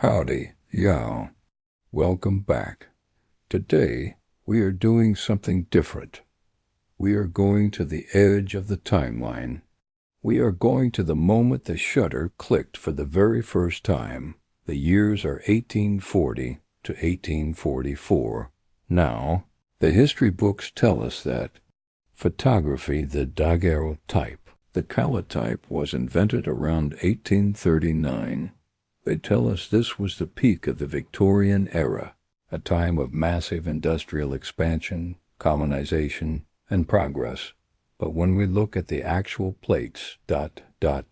Howdy, yow. Welcome back. Today, we are doing something different. We are going to the edge of the timeline. We are going to the moment the shutter clicked for the very first time. The years are 1840 to 1844. Now, the history books tell us that photography, the daguerreotype, the colotype, was invented around 1839. They tell us this was the peak of the Victorian era, a time of massive industrial expansion, colonization, and progress. But when we look at the actual plates, the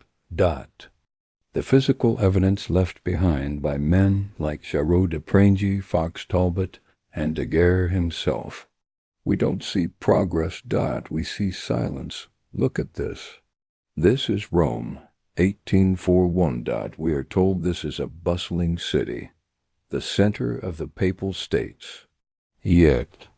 physical evidence left behind by men like Charot de Prangey, Fox Talbot, and Daguerre himself, we don't see progress. We see silence. Look at this. This is Rome. 1841. We are told this is a bustling city, the center of the Papal States. Yet,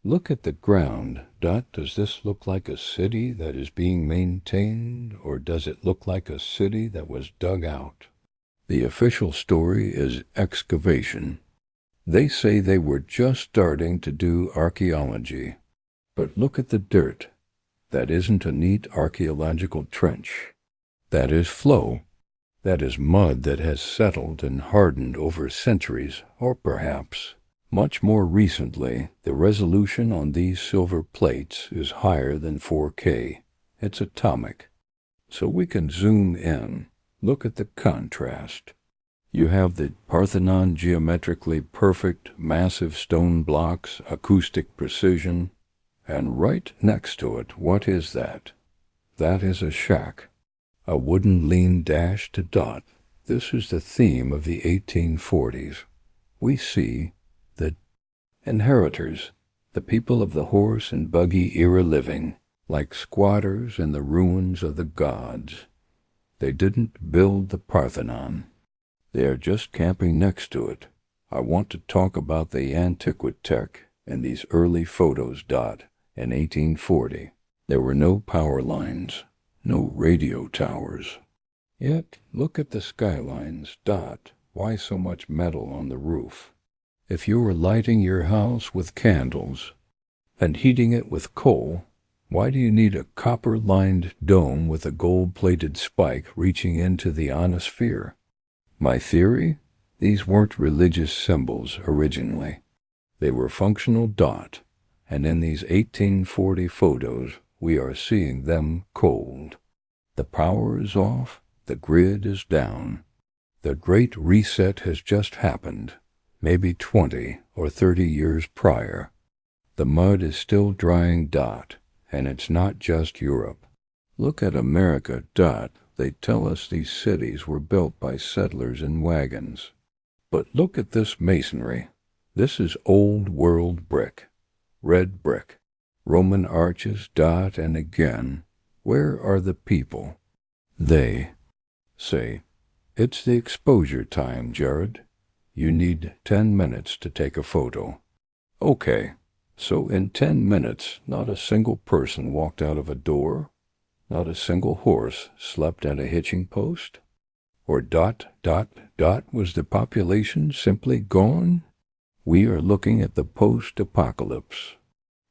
look at the ground. Does this look like a city that is being maintained, or does it look like a city that was dug out? The official story is excavation. They say they were just starting to do archaeology. But look at the dirt. That isn't a neat archaeological trench. That is flow. That is mud that has settled and hardened over centuries, or perhaps, much more recently, the resolution on these silver plates is higher than 4K. It's atomic. So we can zoom in. Look at the contrast. You have the Parthenon, geometrically perfect, massive stone blocks, acoustic precision, and right next to it, what is that? That is a shack. A wooden lean dash to dot. This is the theme of the 1840s. We see the inheritors, the people of the horse and buggy era living, like squatters in the ruins of the gods. They didn't build the Parthenon. They are just camping next to it. I want to talk about the Antiquitech and these early photos. In 1840, there were no power lines. No radio towers. Yet, look at the skylines. Why so much metal on the roof? If you were lighting your house with candles and heating it with coal, why do you need a copper-lined dome with a gold-plated spike reaching into the ionosphere? My theory? These weren't religious symbols originally. They were functional. And in these 1840 photos, we are seeing them cold. The power is off, the grid is down. The Great Reset has just happened, maybe 20 or 30 years prior. The mud is still drying. And it's not just Europe. Look at America. They tell us these cities were built by settlers in wagons. But look at this masonry. This is old world brick, red brick. Roman arches. And again, where are the people? They say, it's the exposure time, Jared. You need 10 minutes to take a photo. Okay, so in 10 minutes, not a single person walked out of a door, not a single horse slept at a hitching post, or was the population simply gone? We are looking at the post-apocalypse.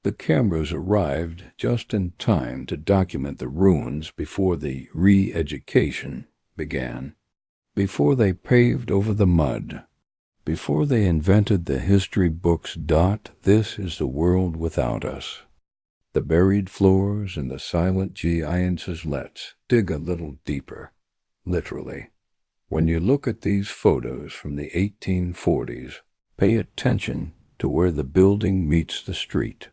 The cameras arrived just in time to document the ruins before the re-education began, before they paved over the mud, before they invented the history books. This is the world without us. The buried floors and the silent giants. Let's dig a little deeper, literally. When you look at these photos from the 1840s, pay attention to where the building meets the street.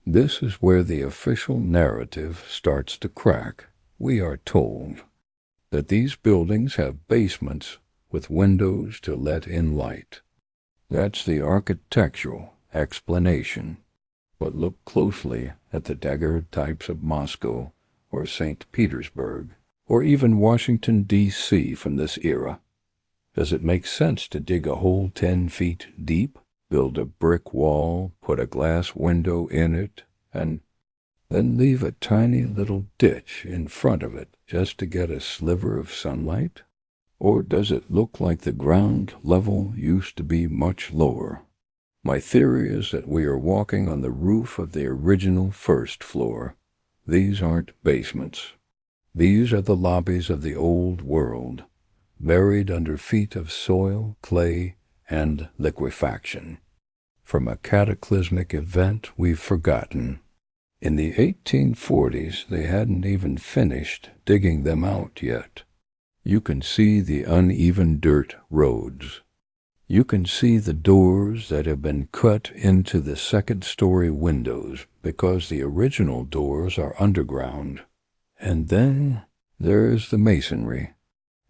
This is where the official narrative starts to crack. We are told that these buildings have basements with windows to let in light. That's the architectural explanation. But look closely at the daguerreotypes of Moscow or St. Petersburg or even Washington, D.C. from this era. Does it make sense to dig a hole 10 feet deep? Build a brick wall, put a glass window in it, and then leave a tiny little ditch in front of it just to get a sliver of sunlight? Or does it look like the ground level used to be much lower? My theory is that we are walking on the roof of the original first floor. These aren't basements. These are the lobbies of the old world, buried under feet of soil, clay, and liquefaction. From a cataclysmic event we've forgotten. In the 1840s, they hadn't even finished digging them out yet. You can see the uneven dirt roads. You can see the doors that have been cut into the second-story windows because the original doors are underground. And then there's the masonry.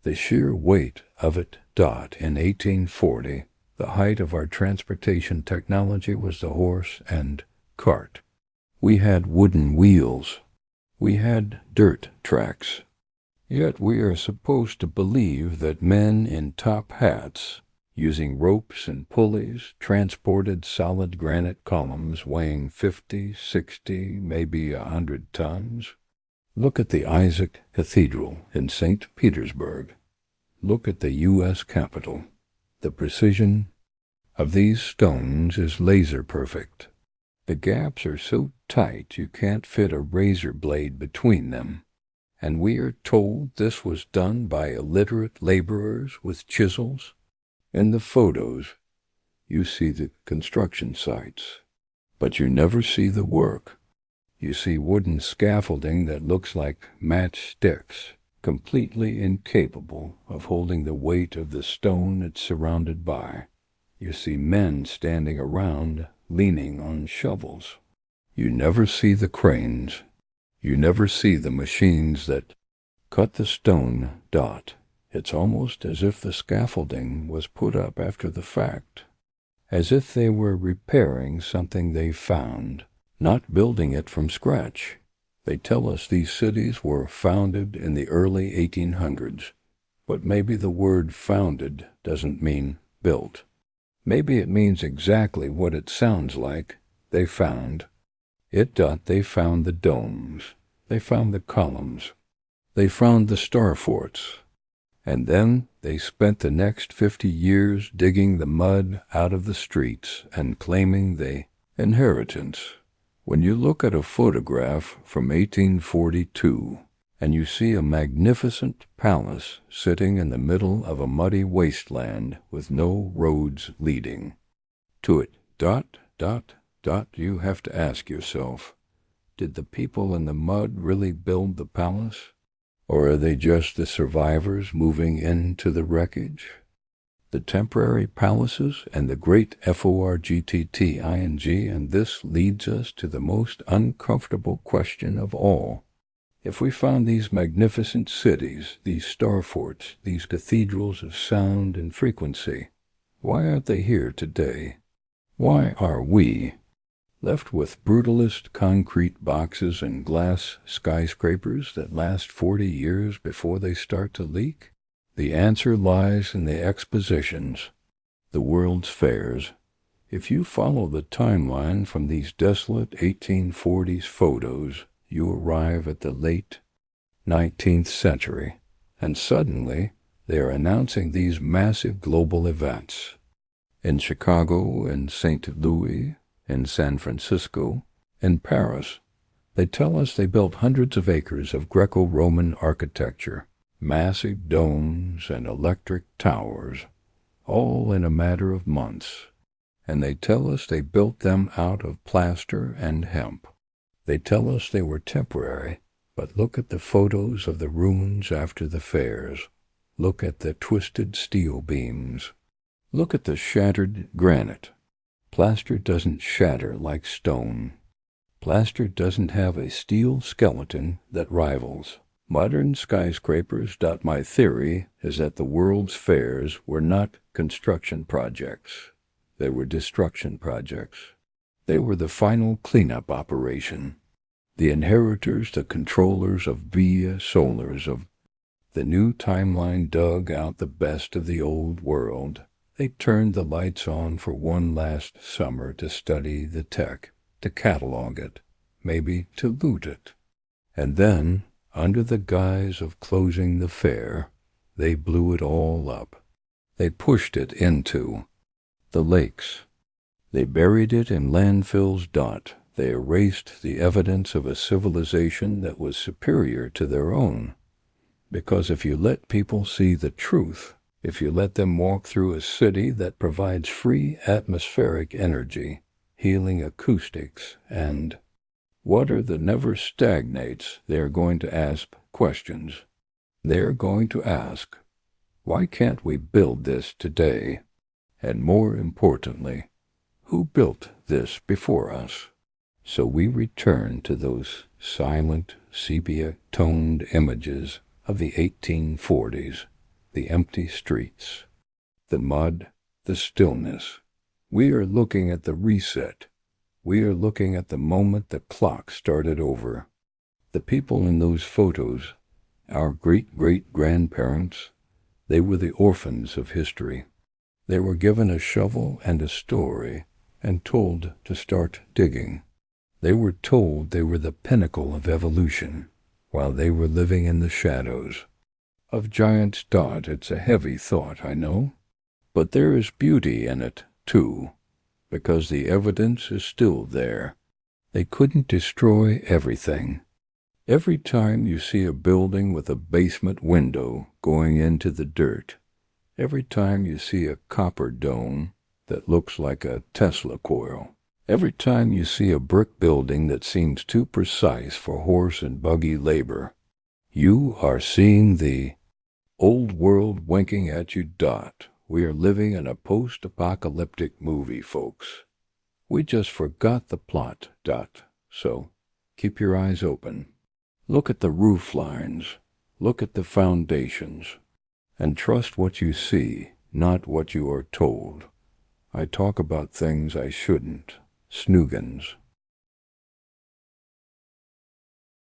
The sheer weight of it. In 1840, the height of our transportation technology was the horse and cart. We had wooden wheels. We had dirt tracks. Yet we are supposed to believe that men in top hats, using ropes and pulleys, transported solid granite columns weighing 50, 60, maybe 100 tons. Look at the Isaac Cathedral in St. Petersburg. Look at the U.S. Capitol. The precision of these stones is laser perfect. The gaps are so tight you can't fit a razor blade between them. And we are told this was done by illiterate laborers with chisels. In the photos, you see the construction sites, but you never see the work. You see wooden scaffolding that looks like matchsticks, completely incapable of holding the weight of the stone it's surrounded by. You see men standing around, leaning on shovels. You never see the cranes. You never see the machines that cut the stone. It's almost as if the scaffolding was put up after the fact, as if they were repairing something they found, not building it from scratch. They tell us these cities were founded in the early 1800s, but maybe the word founded doesn't mean built. Maybe it means exactly what it sounds like. They found. They found the domes. They found the columns. They found the star forts. And then they spent the next 50 years digging the mud out of the streets and claiming the inheritance. When you look at a photograph from 1842 and you see a magnificent palace sitting in the middle of a muddy wasteland with no roads leading to it, you have to ask yourself, did the people in the mud really build the palace? Or are they just the survivors moving into the wreckage? The temporary palaces and the great forgetting, and this leads us to the most uncomfortable question of all. If we found these magnificent cities, these star forts, these cathedrals of sound and frequency, why aren't they here today? Why are we left with brutalist concrete boxes and glass skyscrapers that last 40 years before they start to leak? The answer lies in the expositions, the World's Fairs. If you follow the timeline from these desolate 1840s photos, you arrive at the late 19th century, and suddenly they are announcing these massive global events. In Chicago, in St. Louis, in San Francisco, in Paris, they tell us they built hundreds of acres of Greco-Roman architecture, massive domes and electric towers, all in a matter of months. And they tell us they built them out of plaster and hemp. They tell us they were temporary, but look at the photos of the ruins after the fairs. Look at the twisted steel beams. Look at the shattered granite. Plaster doesn't shatter like stone. Plaster doesn't have a steel skeleton that rivals modern skyscrapers. My theory is that the World's Fairs were not construction projects. They were destruction projects. They were the final cleanup operation. The inheritors, the controllers of via solars of the new timeline dug out the best of the old world. They turned the lights on for one last summer to study the tech, to catalog it, maybe to loot it. And then, under the guise of closing the fair, They blew it all up. They pushed it into the lakes. They buried it in landfills. They erased the evidence of a civilization that was superior to their own. Because if you let people see the truth, if you let them walk through a city that provides free atmospheric energy, healing acoustics, and water that never stagnates, they are going to ask questions. They are going to ask, why can't we build this today? And more importantly, who built this before us? So we return to those silent, sepia-toned images of the 1840s, the empty streets, the mud, the stillness. We are looking at the reset. We are looking at the moment the clock started over. The people in those photos, our great-great-grandparents, they were the orphans of history. They were given a shovel and a story and told to start digging. They were told they were the pinnacle of evolution, while they were living in the shadows of giants. It's a heavy thought, I know, but there is beauty in it, too, because the evidence is still there. They couldn't destroy everything. Every time you see a building with a basement window going into the dirt, every time you see a copper dome that looks like a Tesla coil, every time you see a brick building that seems too precise for horse and buggy labor, you are seeing the old world winking at you. We are living in a post-apocalyptic movie, folks. We just forgot the plot. So keep your eyes open. Look at the roof lines. Look at the foundations. And trust what you see, not what you are told. I talk about things I shouldn't. Snoogans.